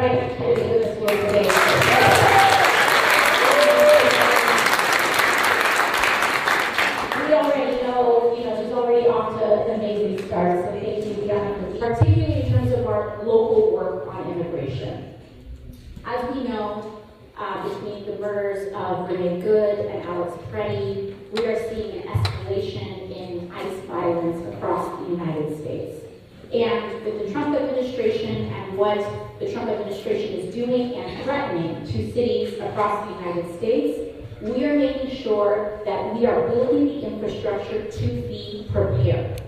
right here in this world today. We already know, she's already off to an amazing start, so thank you, Deanna, particularly in terms of our local work on immigration. As we know, between the murders of Renee Good and Alex Preddy, we are seeing an escalation in ICE violence across the United States. And with the Trump administration and what the Trump administration is doing and threatening to cities across the United States, we are making sure that we are building the infrastructure to be prepared.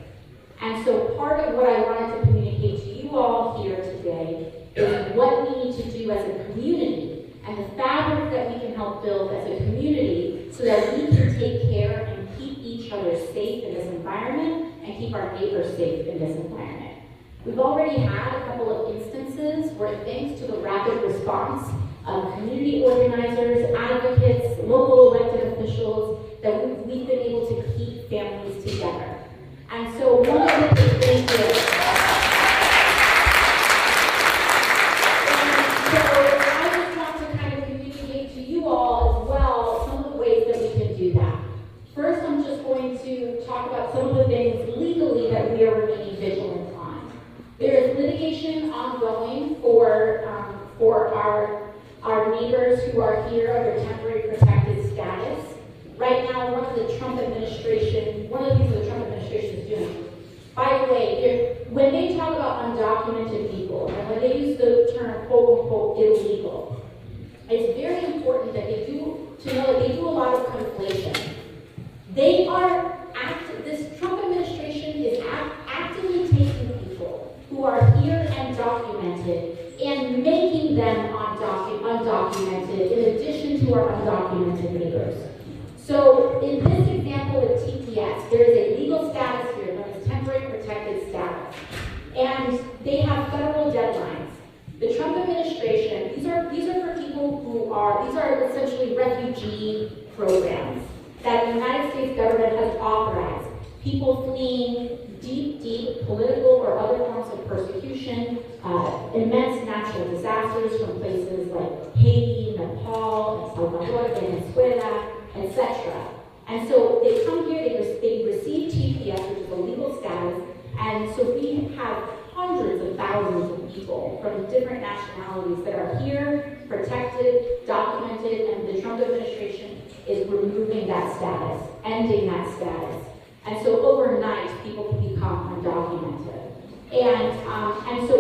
And so part of what I wanted to communicate to you all here today is what we need to do as a community and the fabric that we can help build as a community so that we can take care and keep each other safe in this environment and keep our neighbors safe in this environment. We've already had a couple of instances where, thanks to the rapid response of community organizers, advocates, local elected officials, that we've been able to keep families together. And so one of the things I just want to kind of communicate to you all as well some of the ways that we can do that. First, I'm just going to talk about some of the things legally that we are remaining vigilant on. There is litigation ongoing for our neighbors who are here under temporary protected status. Right now, one of the things the Trump administration is doing. By the way, when they talk about undocumented people, and when they use the term quote unquote illegal, it's very important that to know that they do a lot of conflation. This Trump administration is actively taking people who are here and documented and making them undocumented in addition to our undocumented neighbors. So in this example with TPS, there is a legal status here known as temporary protected status. And they have federal deadlines. The Trump administration, these are for people these are essentially refugee programs that the United States government has authorized. People fleeing deep political or other forms of persecution, immense natural disasters from places like Haiti, Nepal, El Salvador, Venezuela, etc. And so they come here, they receive TPS, which is a legal status, and so we have hundreds of thousands of people from different nationalities that are here, protected, documented, and the Trump administration is removing that status, ending that status. And so overnight, people can become undocumented. And so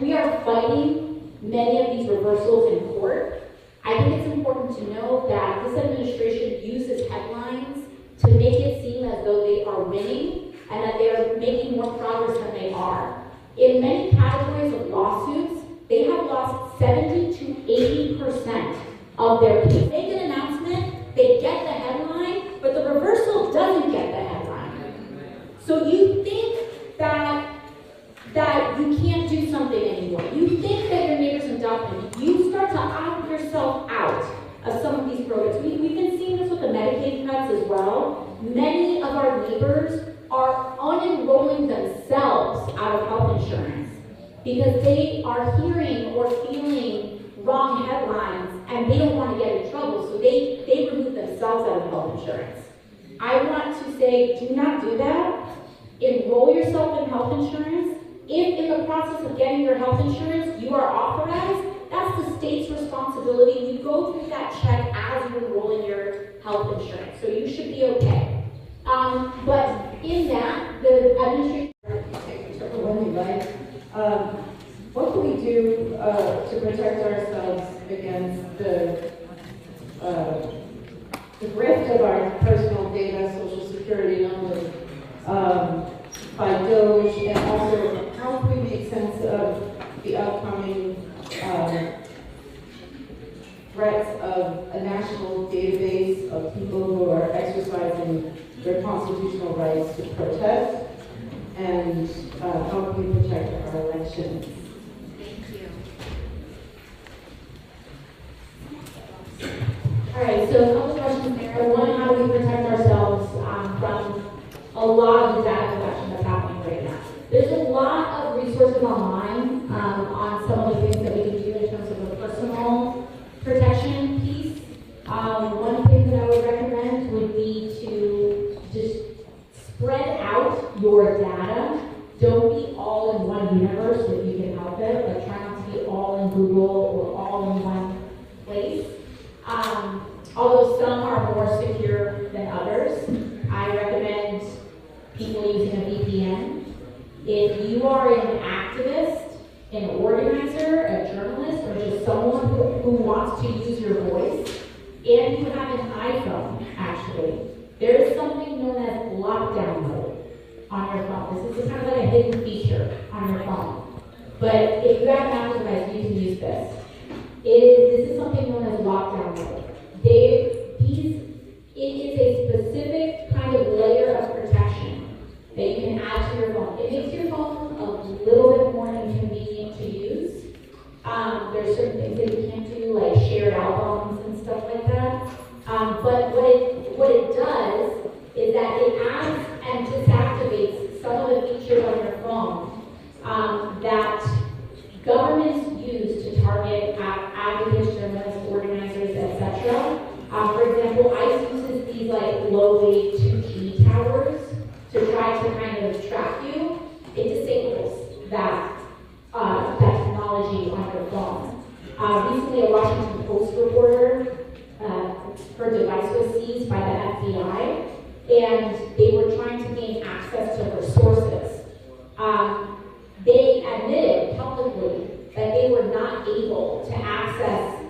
we are fighting many of these reversals in court. I think it's important to know that this administration uses headlines to make it seem as though they are winning and that they are making more progress than they are. In many categories of lawsuits, they have lost 70 to 80% of their cases. They make an announcement, they get the headline, but the reversal doesn't get the headline. So you think that you can't do something anymore. You think that your neighbor's undocumented. You start to opt yourself out of some of these programs. We've been seeing this with the Medicaid cuts as well. Many of our neighbors are unenrolling themselves out of health insurance because they are hearing or feeling wrong headlines and they don't want to get in trouble, so they remove themselves out of health insurance. I want to say, do not do that. Enroll yourself in health insurance. If in the process of getting your health insurance, you are authorized, that's the state's responsibility. You go through that check as you enroll in your health insurance, so you should be okay. But in that, the administration... What can we do to protect ourselves against the grift of our personal data, social security numbers, by DOJ, and also how can we make sense of the upcoming threats of a national database of people who are exercising their constitutional rights to protest, and how can we protect our elections? Thank you. All right, so a couple questions there. One, how do we protect ourselves from a lot of the data collection that's happening right now? There's a lot of resources online on some of the things that we can do Google or all in one place. Although some are more secure than others, I recommend people using a VPN. If you are an activist, an organizer, a journalist, or just someone who wants to use your voice, and you have an iPhone, actually, there is something known as lockdown mode on your phone. This is kind of like a hidden feature on your phone. But if you have an Apple device, you can use this. This is something known as lockdown mode. It is a specific kind of layer of protection that you can add to your phone. It makes your phone a little bit more inconvenient to use. There's certain things that you can't do, like shared albums and stuff like that. But what it does is that it adds and disactivates some of the features on your phone that governments use to target advocates, journalists, organizers, etc. For example, ICE uses these like low-wave 2G towers to try to kind of track you. It disables that technology on your phone. Recently, a Washington Post reporter, her device was seized by the FBI, and they were trying to gain access to her sources. They admitted publicly that they were not able to access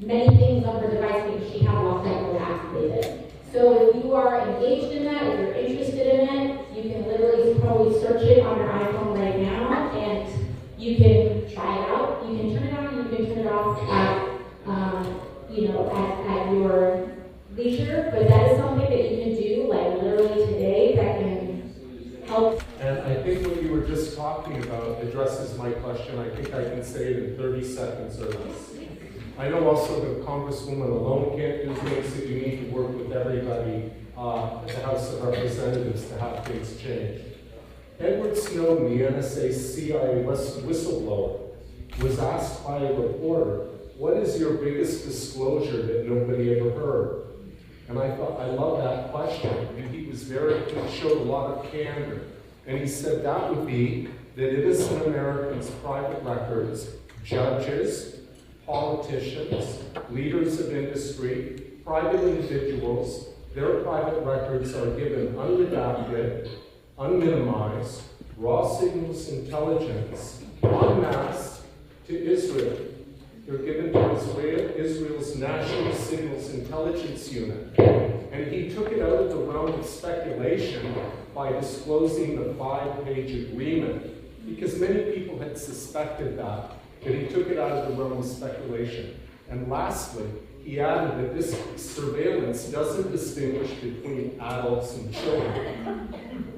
many things on her device because she had lockdown mode activated. So if you are engaged in that, if you're interested in it, you can literally probably search it on your iPhone right now, and you can try it out. You can turn it on, you can turn it off at your leisure. But that is something that you can do, like literally today, that can help. And I think what you were just talking about addresses my question. I think I can say it in 30 seconds or less. I know also that Congresswoman alone can't do things, that you need to work with everybody at the House of Representatives to have things change. Edward Snowden, the NSA CIA whistleblower, was asked by a reporter, what is your biggest disclosure that nobody ever heard? And I thought, I love that question. And he showed a lot of candor. And he said that would be that innocent Americans' private records, judges, politicians, leaders of industry, private individuals, their private records are given unredacted, unminimized, raw signals intelligence, en masse to Israel. They're given to Israel's National Signals Intelligence Unit. And he took it out of the realm of speculation by disclosing the 5-page agreement, because many people had suspected that he took it out of the realm of speculation. And lastly, he added that this surveillance doesn't distinguish between adults and children,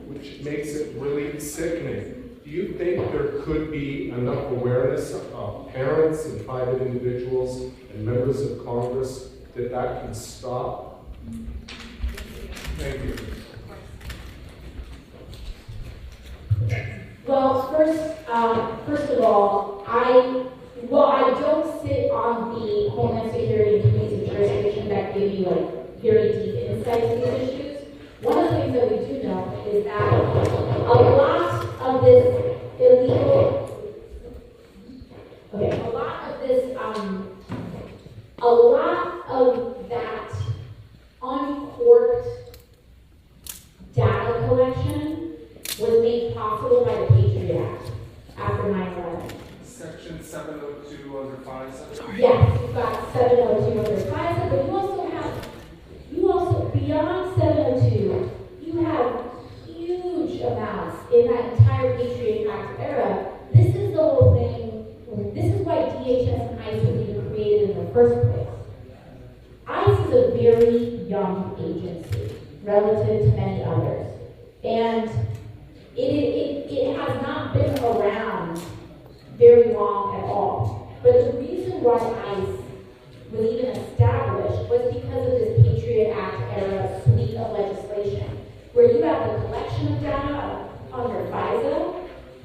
which makes it really sickening. Do you think there could be enough awareness of parents and private individuals and members of Congress that that can stop? Thank you. Well, first of all, I don't sit on the Homeland Security Committees of Jurisdiction that give you like very deep insights into these issues. One of the things that we do know is that a lot of this a lot of that uncorked data collection was made possible by the Patriot Act after 9/11. Section 702 under FISA? Yes, you've got 702 under FISA, but you also, beyond 702, you have huge amounts in that entire Patriot Act era. This is the whole thing. This is why DHS and ICE was even created in the first place. ICE is a very young agency relative to many others. And it has not been around very long at all. But the reason why ICE was even established was because of this Patriot Act era suite of legislation, where you have the collection of data under FISA,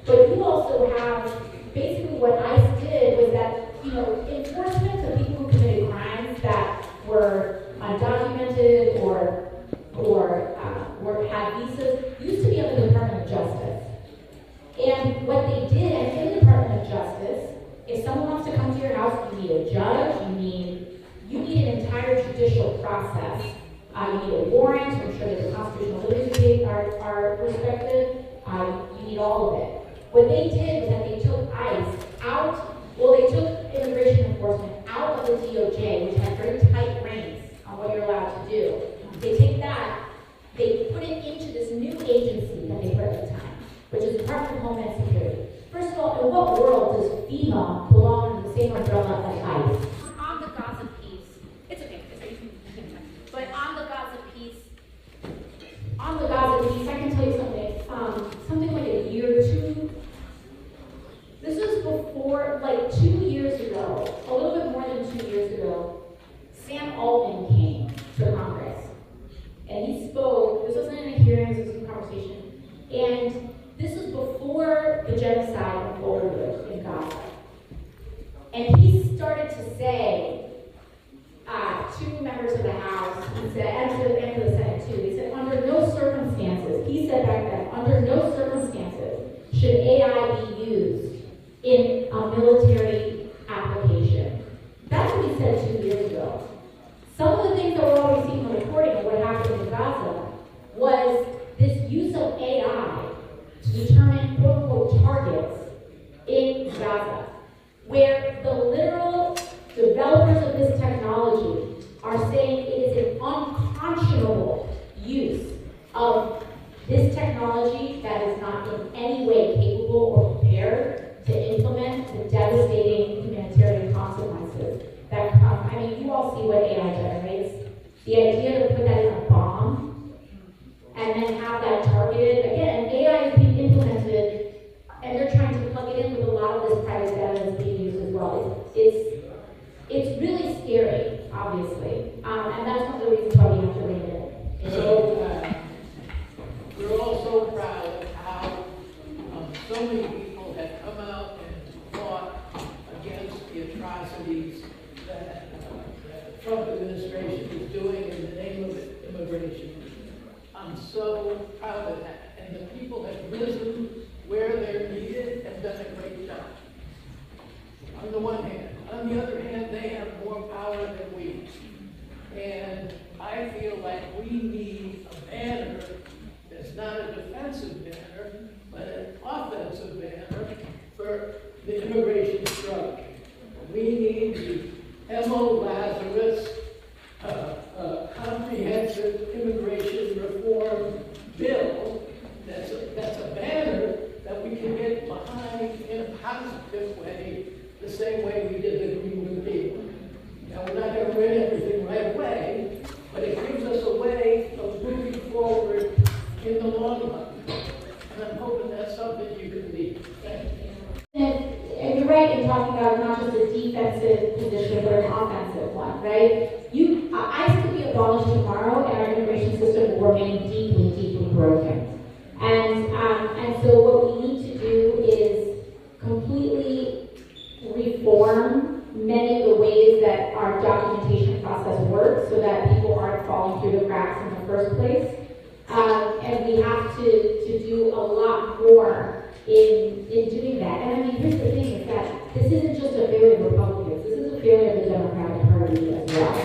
but you also have, basically what ICE did was that, enforcement of people who committed crimes that were undocumented or had visas used to be under the Department of Justice. And what they did in the Department of Justice, if someone wants to come to your house need a judge, you need an entire judicial process. You need a warrant to ensure that the constitutional liberties are respected. You need all of it. What they did was that they took ICE out, they took immigration enforcement out of the DOJ, which had very tight reins on what you're allowed to do. They take that, they put it into this new agency that they put at the time, which is the Department of Homeland Security. First of all, in what world does FEMA belong under the same umbrella as ICE? On the Gaza piece, it's okay, but on the Gaza piece, I can tell you something. Something like a year or two. This was before, like 2 years ago, a little bit more than 2 years ago. Sam Altman came to Congress, and he spoke. This wasn't in a hearing; this was a conversation, and this was before the genocide unfolded in Gaza. And he started to say, two members of the House, he said, and to the Senate too, he said, under no circumstances, he said back then, under no circumstances should AI be used in a military application. That's what he said 2 years ago. Some of the things that we're already seeing in the reporting of what happened in Gaza was this use of AI to determine quote-unquote targets in Gaza, where the literal developers of this technology are saying it is an unconscionable use of this technology that is not in any way capable or prepared to implement the devastating humanitarian consequences that come. I mean, you all see what AI generates. The idea to put that in a bomb and then have that targeted, again, AI is being implemented and they're trying to plug it in with a lot of this private data that's being used as well. It's really scary, obviously, and that's one of the reasons why we have to rein it in. So, we're all so proud of how so many people have come out and fought against the atrocities that the Trump administration is doing in the name of immigration. I'm so proud of that. And the people have risen where they're needed and done a great job. On the one hand. On the other hand, they have more power than we. And I feel like we need a banner that's not a defensive banner, but an offensive banner for the immigration struggle. We need the M.O. Lazarus comprehensive immigration reform bill that's a banner that we can get behind in a positive way, the same way we did the Green New Deal. Now, we're not going to win everything right away, but it gives us a way of moving forward in the long run. And I'm hoping that's something you can lead. Thank you. And you're right in talking about not just a defensive position, but an offensive one, right? ICE could be abolished tomorrow, and our immigration system will remain deeply, deeply broken. And so what we need to do is completely reform many of the ways that our documentation process works so that people aren't falling through the cracks in the first place. And we have to do a lot more in doing that. And I mean, here's the thing, is that this isn't just a failure of Republicans, this is a failure of the Democratic Party as well.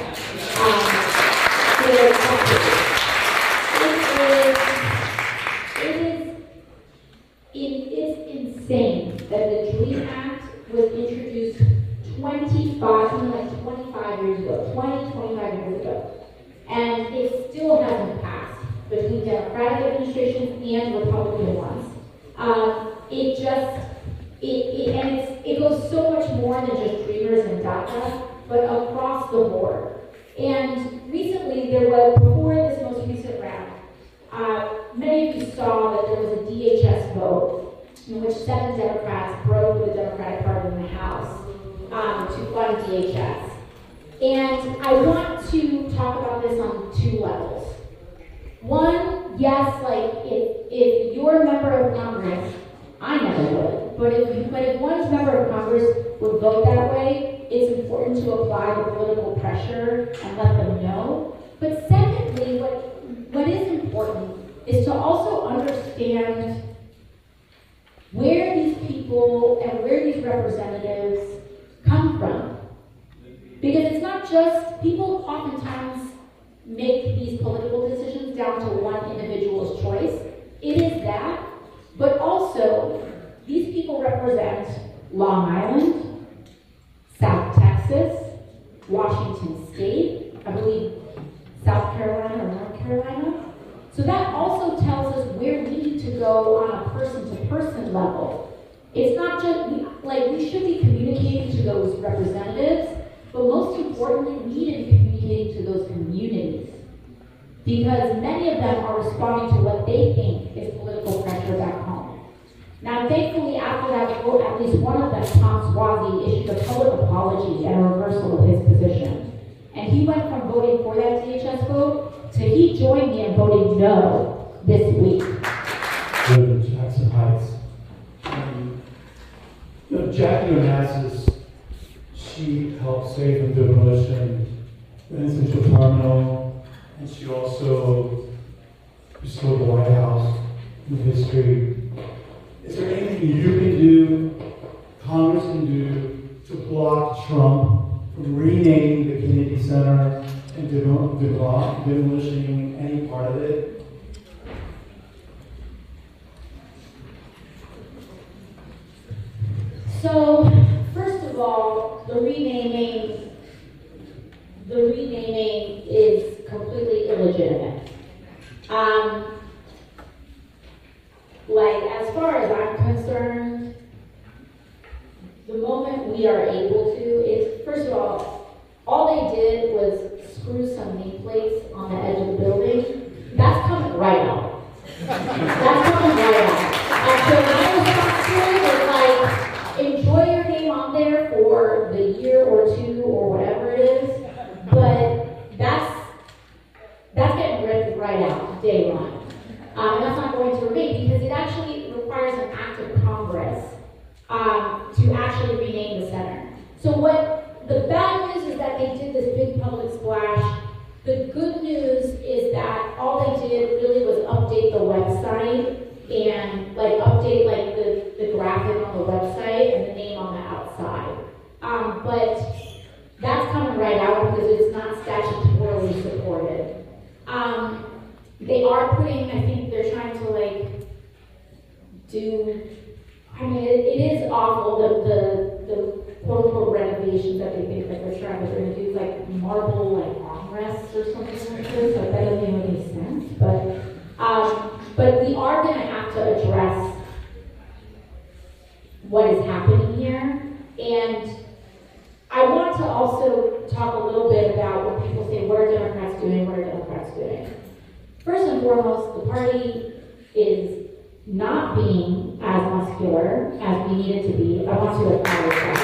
It's insane that the DREAM Act was introduced 25 years ago, 25 years ago, and it still hasn't passed between Democratic administrations and Republican ones. It goes so much more than just Dreamers and DACA, but across the board. And recently, before this most recent round, many of you saw that there was a DHS vote in which 7 Democrats broke with the Democratic Party in the House to fund DHS. And I want to talk about this on 2 levels. One, yes, like if you're a member of Congress, I never would, but if one's member of Congress would vote that way, it's important to apply the political pressure and let them know. But secondly, what is important is to also understand where these people and where these representatives come from. just, people oftentimes make these political decisions down to one individual's choice. It is that, but also, these people represent Long Island, South Texas, Washington State, I believe South Carolina or North Carolina. So that also tells us where we need to go on a person-to-person level. It's not just, we should be communicating to those representatives, but most importantly, we need to be communicating to those communities. Because many of them are responding to what they think is political pressure back home. Now, thankfully, after that vote, at least one of them, Tom Swazi, issued a public apology and a reversal of his position. And he went from voting for that DHS vote to he joined me in voting no this week. Live in Jackson Heights. Jackie Onassis, she helped save from demolition the Institutional Terminal, and she also restored the White House in history. Is there anything you can do, Congress can do, to block Trump from renaming the Kennedy Center and demolishing any part of it? So, first of all, the renaming is completely illegitimate. As far as I'm concerned, the moment we are able to, it's, first of all they did was screw some nameplates on the edge of the building. That's coming right out. That's coming right out. And so my response to it is enjoy your name on there for the year or two or whatever it is, but that's getting ripped right out, day one. And that's not going to remain because it actually requires an act of Congress to actually rename the center. So what the bad news is that they did this big public splash. The good news is that all they did really was update the website and update the graphic on the website and the name on the outside. But that's coming right out because it's not statutorily supported. They are putting, I think they're trying to it is awful, the quote unquote renovations that they think that they're trying to do, marble armrests or something like this, that doesn't make any sense, but we are gonna have to address what is happening here. And I want to also talk a little bit about when people say, what are Democrats doing, what are Democrats doing? First and foremost, the party is not being as muscular as we need it to be. I want to acknowledge that.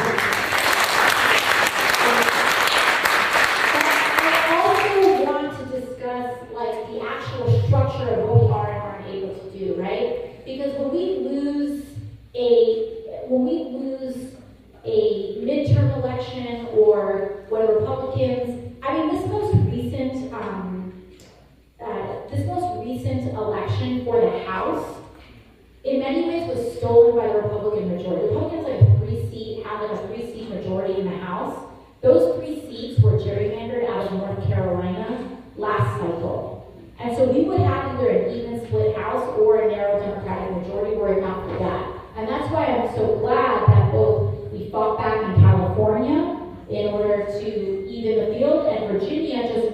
I also want to discuss the actual structure of what we are and aren't able to do, right? Because when we lose a midterm election or when Republicans, this most recent election for the House, in many ways was stolen by the Republican majority. Republicans had a three-seat majority in the House. Those 3 seats were gerrymandered out of North Carolina last cycle. And so we would have either an even split House or a narrow Democratic majority were it not for that. And that's why I'm so glad that both we fought back in California in order to even the field, and Virginia is just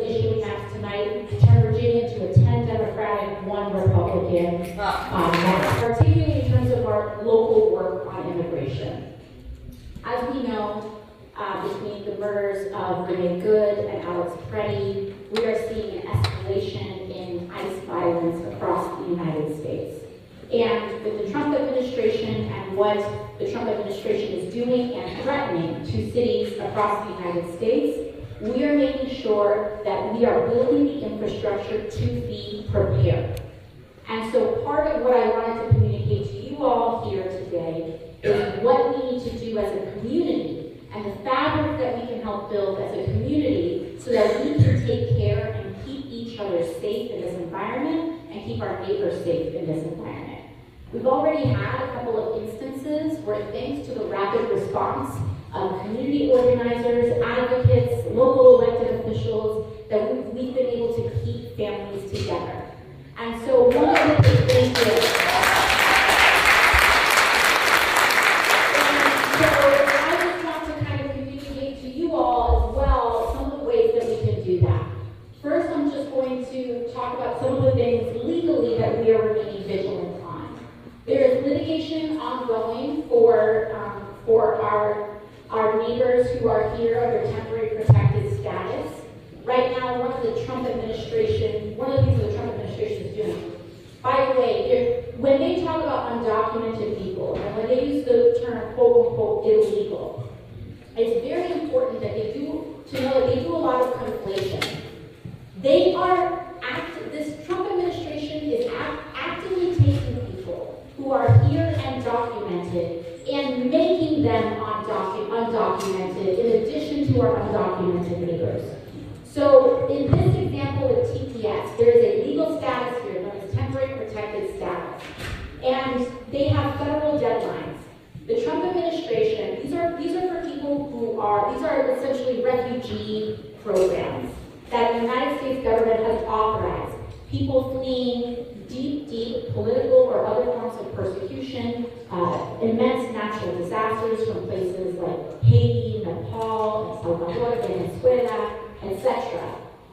issuing maps tonight to turn Virginia to a 10 Democratic, 1 Republican map, particularly in terms of our local work on immigration. As we know, between the murders of Renee Good and Alex Preddy, we are seeing an escalation in ICE violence across the United States. And with the Trump administration and what the Trump administration is doing and threatening to cities across the United States, we are making sure that we are building the infrastructure to be prepared. And so part of what I wanted to communicate to you all here today is what we need to do as a community and the fabric that we can help build as a community so that we can take care and keep each other safe in this environment and keep our neighbors safe in this environment. We've already had a couple of instances where, thanks to the rapid response of community organizers, advocates, local officials, that we've been able to keep families together. And so one of the big things is, and so I just want to kind of communicate to you all as well some of the ways that we can do that. First, I'm just going to talk about some of the things legally that we are remaining vigilant on. There is litigation ongoing for our neighbors who are here under temporary protected status. Right now, one of the things the Trump administration is doing. By the way, when they talk about undocumented people, and when they use the term quote unquote illegal, it's very important that to know that they do a lot of conflation. This Trump administration is actively taking people who are here and documented and making them undocumented in addition to our undocumented neighbors. So in this example with TPS, there is a legal status here known as temporary protected status. And they have federal deadlines. The Trump administration, these are for people these are essentially refugee programs that the United States government has authorized. People fleeing deep political or other forms of persecution, immense natural disasters from places like Haiti, Nepal, El Salvador, Venezuela, etc.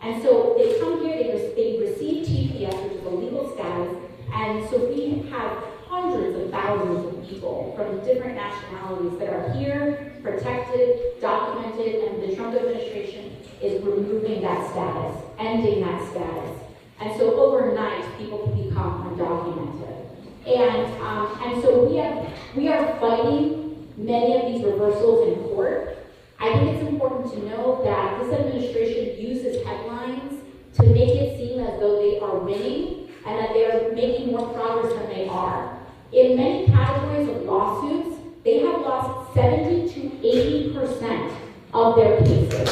And so they come here, they receive TPS, which is a legal status, and so we have hundreds of thousands of people from different nationalities that are here, protected, documented, and the Trump administration is removing that status, ending that status. And so overnight, people can become undocumented. And so we are fighting many of these reversals in court. I think it's important to know that this administration uses headlines to make it seem as though they are winning and that they are making more progress than they are. In many categories of lawsuits, they have lost 70 to 80% of their cases.